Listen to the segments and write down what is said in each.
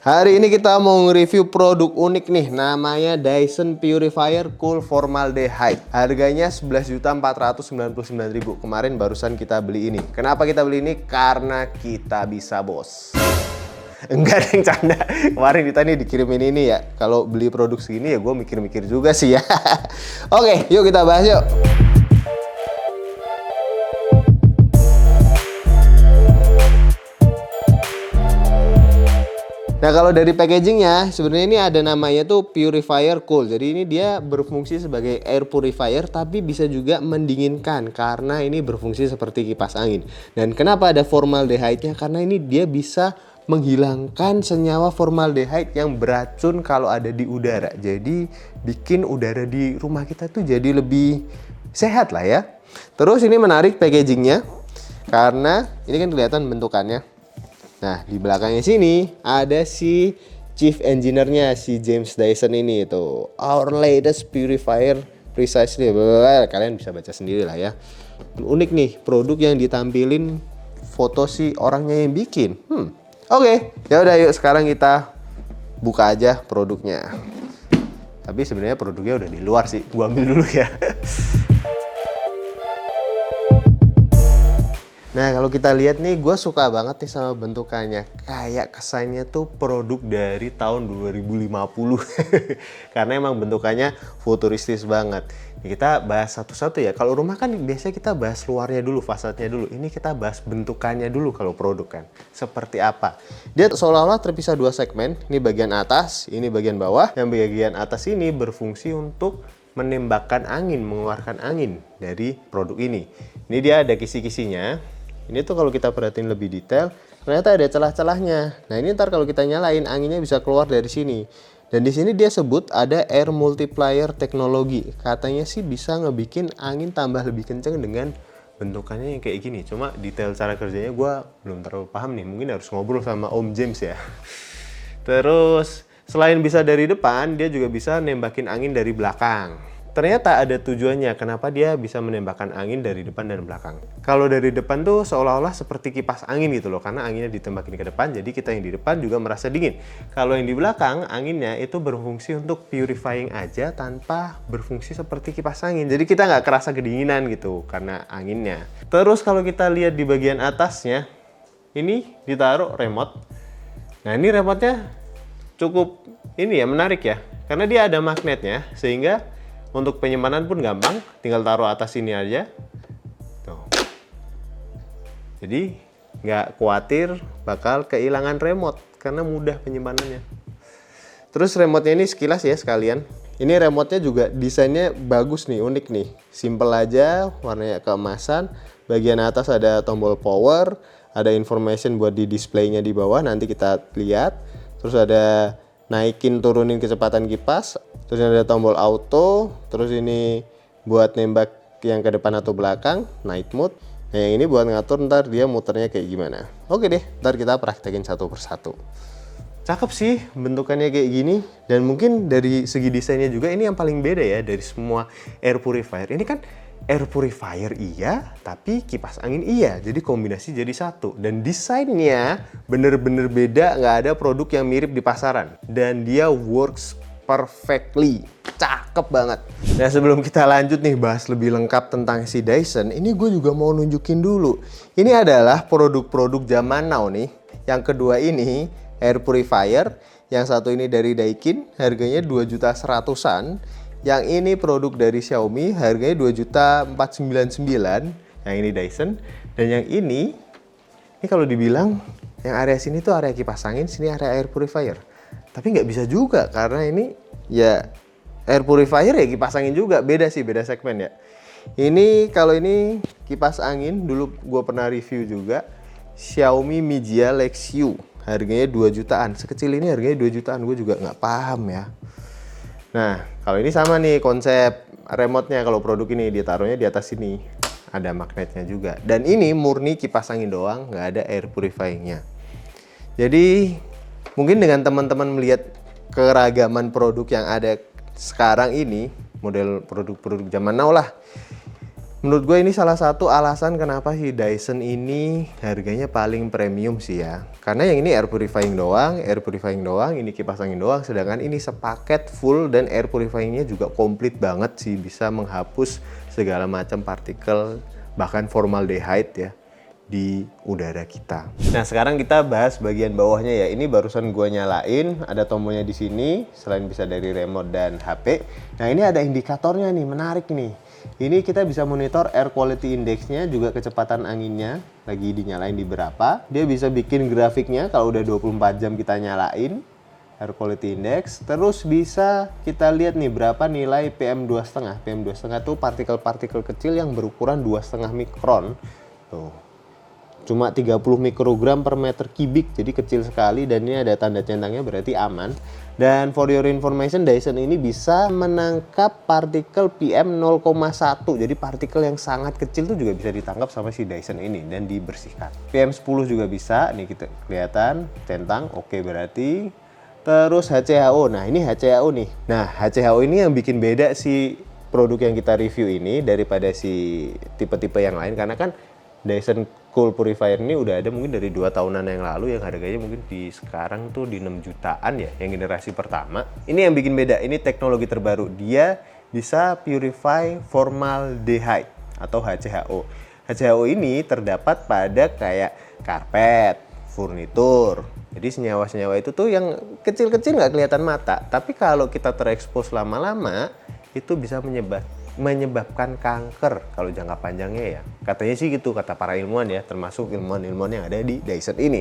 Hari ini kita mau nge-review produk unik nih, namanya Dyson Purifier Cool Formaldehyde. Harganya 11.499.000. Kemarin barusan kita beli ini. Kenapa kita beli ini? Karena kita bisa, bos. Enggak ada yang canda. Kemarin kita nih dikirimin ini ya. Kalau beli produk segini ya gue mikir-mikir juga sih ya. Oke, yuk kita bahas yuk. Nah, kalau dari packagingnya sebenarnya ini ada namanya tuh Purifier Cool. Jadi ini dia berfungsi sebagai air purifier tapi bisa juga mendinginkan karena ini berfungsi seperti kipas angin. Dan kenapa ada formaldehyde-nya? Karena ini dia bisa menghilangkan senyawa formaldehyde yang beracun kalau ada di udara. Jadi bikin udara di rumah kita tuh jadi lebih sehat lah ya. Terus ini menarik packagingnya karena ini kan kelihatan bentukannya. Nah, di belakangnya sini ada si chief engineer-nya, si James Dyson ini itu. Our latest purifier precisely. Kalian bisa baca sendiri lah ya. Unik nih produk yang ditampilin foto si orangnya yang bikin. Oke, ya udah yuk sekarang kita buka aja produknya. Tapi sebenarnya produknya udah di luar sih. Gua ambil dulu ya. Nah, kalau kita lihat nih, gue suka banget nih sama bentukannya. Kayak kesannya tuh produk dari tahun 2050. Karena emang bentukannya futuristis banget. Ya, kita bahas satu-satu ya. Kalau rumah kan biasanya kita bahas luarnya dulu, fasadnya dulu. Ini kita bahas bentukannya dulu kalau produk kan. Seperti apa. Dia seolah-olah terpisah dua segmen. Ini bagian atas, ini bagian bawah. Yang bagian atas ini berfungsi untuk menembakkan angin, mengeluarkan angin dari produk ini. Ini dia ada kisi-kisinya. Ini tuh kalau kita perhatiin lebih detail, ternyata ada celah-celahnya. Nah, ini ntar kalau kita nyalain, anginnya bisa keluar dari sini. Dan di sini dia sebut ada air multiplier teknologi. Katanya sih bisa ngebikin angin tambah lebih kenceng dengan bentukannya yang kayak gini. Cuma detail cara kerjanya gue belum terlalu paham nih. Mungkin harus ngobrol sama Om James ya. Terus, selain bisa dari depan, dia juga bisa nembakin angin dari belakang. Ternyata ada tujuannya kenapa dia bisa menembakkan angin dari depan dan belakang. Kalau dari depan tuh seolah-olah seperti kipas angin gitu loh, karena anginnya ditembakin ke depan, jadi kita yang di depan juga merasa dingin. Kalau yang di belakang, anginnya itu berfungsi untuk purifying aja tanpa berfungsi seperti kipas angin. Jadi kita nggak kerasa kedinginan gitu karena anginnya. Terus kalau kita lihat di bagian atasnya, ini ditaruh remote. Nah, ini remote-nya cukup ini ya, menarik ya, karena dia ada magnetnya sehingga untuk penyimpanan pun gampang, tinggal taruh atas sini aja. Tuh. Jadi nggak khawatir bakal kehilangan remote karena mudah penyimpanannya. Terus remote-nya ini sekilas ya sekalian. Ini remote-nya juga desainnya bagus nih, unik nih. Simple aja, warnanya keemasan. Bagian atas ada tombol power, ada information buat di display-nya di bawah, nanti kita lihat. Terus ada naikin turunin kecepatan kipas, terus ada tombol auto, terus ini buat nembak yang ke depan atau belakang, night mode. Nah, yang ini buat ngatur ntar dia muternya kayak gimana. Oke deh, ntar kita praktekin satu persatu. Cakep sih bentukannya kayak gini, dan mungkin dari segi desainnya juga ini yang paling beda ya dari semua air purifier. Ini kan air purifier iya, tapi kipas angin iya. Jadi kombinasi jadi satu. Dan desainnya bener-bener beda, nggak ada produk yang mirip di pasaran. Dan dia works perfectly. Cakep banget. Nah, sebelum kita lanjut nih bahas lebih lengkap tentang si Dyson, ini gue juga mau nunjukin dulu. Ini adalah produk-produk zaman now nih. Yang kedua ini air purifier. Yang satu ini dari Daikin, harganya 2.100.000-an. Yang ini produk dari Xiaomi, harganya 2.499.000. Yang ini Dyson. Dan yang ini kalau dibilang yang area sini tuh area kipas angin, sini area air purifier. Tapi nggak bisa juga karena ini ya air purifier ya kipas angin juga. Beda sih, beda segmen ya. Ini kalau ini kipas angin, dulu gue pernah review juga. Xiaomi Mijia Lexio, harganya 2 jutaan. Sekecil ini harganya 2 jutaan, gue juga nggak paham ya. Nah, kalau ini sama nih konsep remote-nya. Kalau produk ini ditaruhnya di atas sini. Ada magnetnya juga. Dan ini murni kipas angin doang, nggak ada air purifying-nya. Jadi, mungkin dengan teman-teman melihat keragaman produk yang ada sekarang ini, model produk-produk zaman now lah, Menurut gue ini salah satu alasan kenapa si Dyson ini harganya paling premium sih ya. Karena yang ini air purifying doang, ini kipas angin doang, sedangkan ini sepaket full dan air purifyingnya juga komplit banget sih, bisa menghapus segala macam partikel bahkan formaldehyde ya di udara kita. Nah, sekarang kita bahas bagian bawahnya ya. Ini barusan gua nyalain, ada tombolnya di sini selain bisa dari remote dan HP. Nah, ini ada indikatornya nih, menarik nih. Ini kita bisa monitor air quality index-nya, juga kecepatan anginnya lagi dinyalain di berapa. Dia bisa bikin grafiknya kalau udah 24 jam kita nyalain air quality index. Terus bisa kita lihat nih berapa nilai PM2,5. PM2,5 itu partikel-partikel kecil yang berukuran 2,5 mikron. Tuh. Cuma 30 mikrogram per meter kubik, jadi kecil sekali, dan ini ada tanda centangnya berarti aman. Dan for your information, Dyson ini bisa menangkap partikel PM 0,1, jadi partikel yang sangat kecil tuh juga bisa ditangkap sama si Dyson ini dan dibersihkan. PM 10 juga bisa, nih kita kelihatan centang, oke berarti. Terus HCHO, nah ini HCHO nih. Nah HCHO ini yang bikin beda si produk yang kita review ini daripada si tipe-tipe yang lain, karena kan Dyson Cool Purifier ini udah ada mungkin dari 2 tahunan yang lalu, yang harganya mungkin di sekarang tuh di 6 jutaan ya, yang generasi pertama. Ini yang bikin beda, ini teknologi terbaru. Dia bisa purify formaldehyde atau HCHO. HCHO ini terdapat pada kayak karpet, furnitur. Jadi senyawa-senyawa itu tuh yang kecil-kecil nggak kelihatan mata, tapi kalau kita terekspos lama-lama itu bisa menyebabkan kanker kalau jangka panjangnya ya. Katanya sih gitu, kata para ilmuwan ya, termasuk ilmuwan-ilmuwan yang ada di Dyson ini.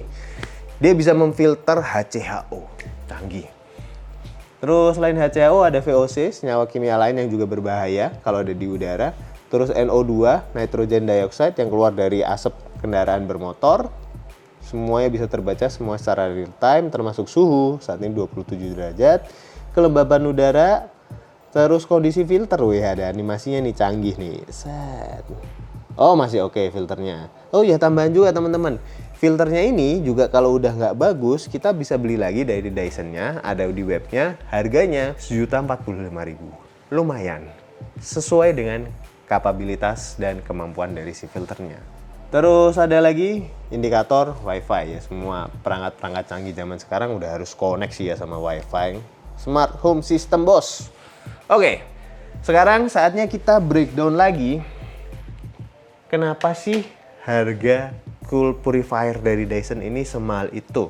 Dia bisa memfilter HCHO, canggih. Terus selain HCHO ada VOC, senyawa kimia lain yang juga berbahaya kalau ada di udara. Terus NO2, nitrogen dioxide, yang keluar dari asap kendaraan bermotor. Semuanya bisa terbaca semua secara real time, termasuk suhu, saat ini 27 derajat, kelembaban udara. Terus kondisi filter, wih ada animasinya nih, canggih nih. Set. Oh masih oke filternya. Oh ya tambahan juga teman-teman. Filternya ini juga kalau udah nggak bagus, kita bisa beli lagi dari Dyson-nya, ada di webnya. Harganya Rp1.045.000. Lumayan. Sesuai dengan kapabilitas dan kemampuan dari si filternya. Terus ada lagi indikator Wi-Fi ya. Semua perangkat-perangkat canggih zaman sekarang udah harus koneksi ya sama Wi-Fi. Smart Home System bos. Oke, sekarang saatnya kita breakdown lagi kenapa sih harga Cool Purifier dari Dyson ini semahal itu.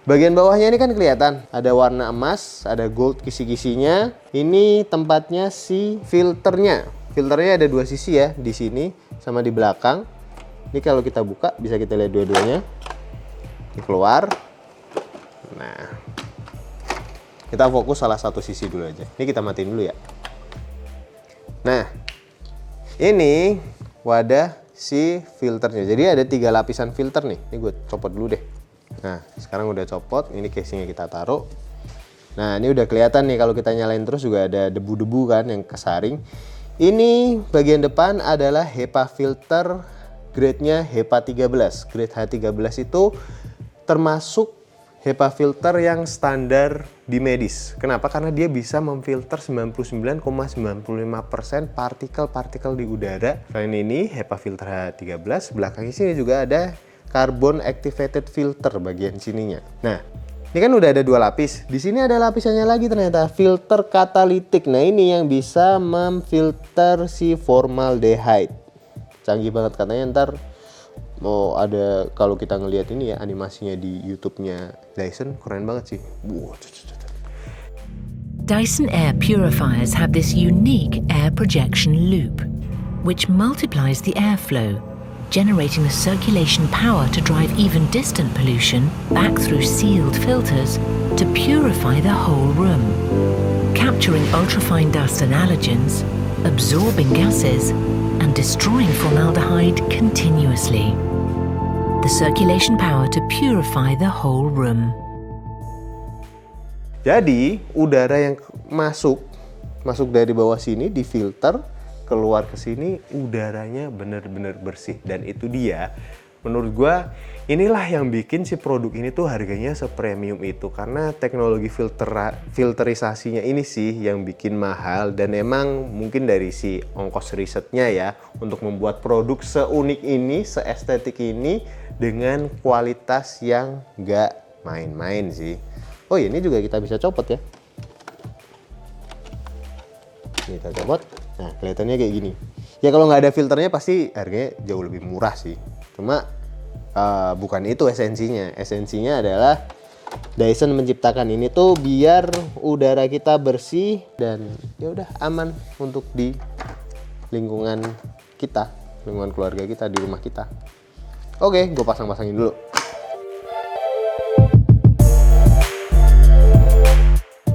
Bagian bawahnya ini kan kelihatan ada warna emas, ada gold kisi-kisinya. Ini tempatnya si filternya. Filternya ada 2 sisi ya, di sini sama di belakang. Ini kalau kita buka bisa kita lihat dua-duanya. Ini keluar. Nah, kita fokus salah satu sisi dulu aja. Ini kita matiin dulu ya. Nah, ini wadah si filternya. Jadi ada 3 lapisan filter nih. Ini gue copot dulu deh. Nah, sekarang udah copot. Ini casingnya kita taruh. Nah, ini udah kelihatan nih kalau kita nyalain terus juga ada debu-debu kan yang kesaring. Ini bagian depan adalah HEPA filter, grade-nya HEPA 13. Grade H13 itu termasuk HEPA filter yang standar di medis. Kenapa? Karena dia bisa memfilter 99,95% partikel-partikel di udara. Selain ini, HEPA filter H13, belakang sini juga ada carbon activated filter bagian sininya. Nah, ini kan udah ada 2 lapis. Di sini ada lapisannya lagi ternyata, filter katalitik. Nah, ini yang bisa memfilter si formaldehyde. Canggih banget katanya, ntar mau ada kalau kita ngelihat ini ya animasinya di YouTube-nya Dyson, keren banget sih. Dyson air purifiers have this unique air projection loop, which multiplies the airflow, generating the circulation power to drive even distant pollution back through sealed filters to purify the whole room, capturing ultrafine dust and allergens, absorbing gases, and destroying formaldehyde continuously. The circulation power to purify the whole room. Jadi udara yang masuk dari bawah sini difilter, keluar ke sini udaranya benar-benar bersih, dan itu dia menurut gua inilah yang bikin si produk ini tuh harganya sepremium itu, karena teknologi filterisasinya ini sih yang bikin mahal. Dan emang mungkin dari si ongkos risetnya ya untuk membuat produk seunik ini, seestetik ini dengan kualitas yang nggak main-main sih. Oh ini juga kita bisa copot ya. Kita copot, nah kelihatannya kayak gini. Ya kalau nggak ada filternya pasti harganya jauh lebih murah sih. Cuma bukan itu esensinya. Esensinya adalah Dyson menciptakan ini tuh biar udara kita bersih dan ya udah aman untuk di lingkungan kita, lingkungan keluarga kita, di rumah kita. Oke, gue pasang-pasangin dulu.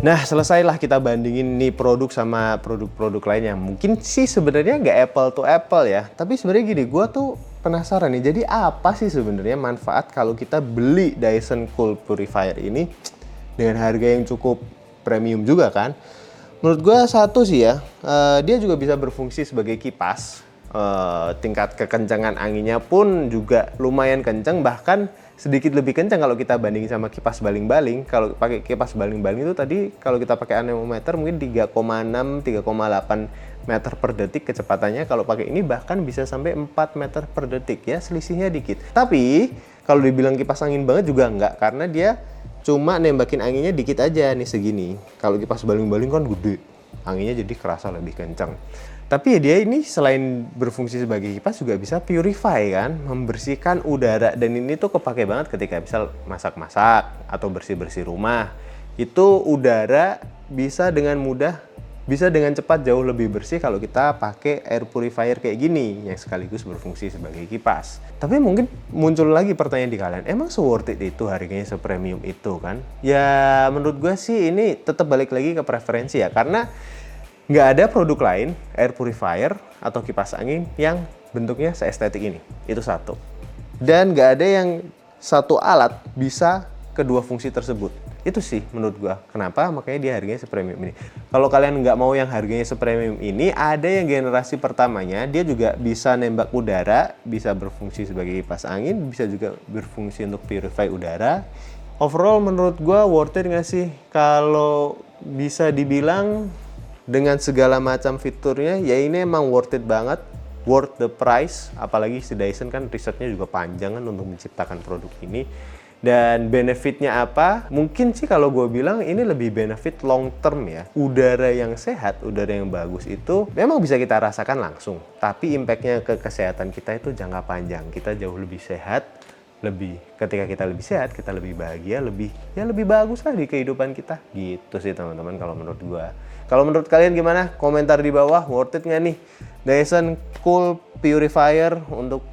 Nah, selesailah kita bandingin nih produk sama produk-produk lainnya. Mungkin sih sebenarnya nggak apple to apple ya. Tapi sebenarnya gini, gue tuh penasaran nih. Jadi apa sih sebenarnya manfaat kalau kita beli Dyson Cool Purifier ini dengan harga yang cukup premium juga kan? Menurut gue satu sih ya, dia juga bisa berfungsi sebagai kipas. Tingkat kekencangan anginnya pun juga lumayan kencang, bahkan sedikit lebih kencang kalau kita bandingin sama kipas baling-baling. Kalau pakai kipas baling-baling itu tadi kalau kita pakai anemometer mungkin 3,6 3,8 meter per detik kecepatannya. Kalau pakai ini bahkan bisa sampai 4 meter per detik ya, selisihnya dikit. Tapi kalau dibilang kipas angin banget juga enggak, karena dia cuma nembakin anginnya dikit aja nih segini. Kalau kipas baling-baling kan gede, anginnya jadi kerasa lebih kencang. Tapi ya dia ini selain berfungsi sebagai kipas juga bisa purify kan, membersihkan udara. Dan ini tuh kepake banget ketika misal masak-masak atau bersih-bersih rumah. Itu udara bisa dengan mudah, bisa dengan cepat jauh lebih bersih kalau kita pakai air purifier kayak gini yang sekaligus berfungsi sebagai kipas. Tapi mungkin muncul lagi pertanyaan di kalian, emang worth it itu harganya sepremium itu kan? Ya menurut gue sih ini tetap balik lagi ke preferensi ya, karena nggak ada produk lain, air purifier atau kipas angin yang bentuknya seestetik ini. Itu satu. Dan nggak ada yang satu alat bisa kedua fungsi tersebut. Itu sih menurut gua kenapa makanya dia harganya sepremium ini. Kalau kalian nggak mau yang harganya sepremium ini, ada yang generasi pertamanya, dia juga bisa nembak udara, bisa berfungsi sebagai kipas angin, bisa juga berfungsi untuk purify udara. Overall menurut gua worth it nggak sih? Kalau bisa dibilang dengan segala macam fiturnya, ya ini emang worth it banget, worth the price. Apalagi si Dyson kan risetnya juga panjang kan untuk menciptakan produk ini. Dan benefitnya apa? Mungkin sih kalau gue bilang ini lebih benefit long term ya. Udara yang sehat, udara yang bagus itu memang bisa kita rasakan langsung. Tapi impactnya ke kesehatan kita itu jangka panjang. Kita jauh lebih sehat, ketika kita lebih sehat, kita lebih bahagia, lebih bagus lah di kehidupan kita. Gitu sih teman-teman kalau menurut gue. Kalau menurut kalian gimana? Komentar di bawah, worth it nggak nih Dyson Cool Purifier untuk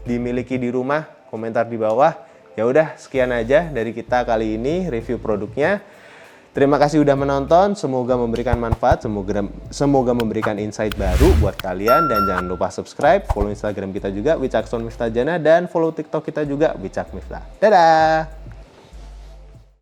dimiliki di rumah? Komentar di bawah. Ya udah, sekian aja dari kita kali ini review produknya. Terima kasih udah menonton, semoga memberikan manfaat, semoga memberikan insight baru buat kalian. Dan jangan lupa subscribe, follow Instagram kita juga Wicakson Miftah Jana, dan follow TikTok kita juga Wicak Miftah. Dadah!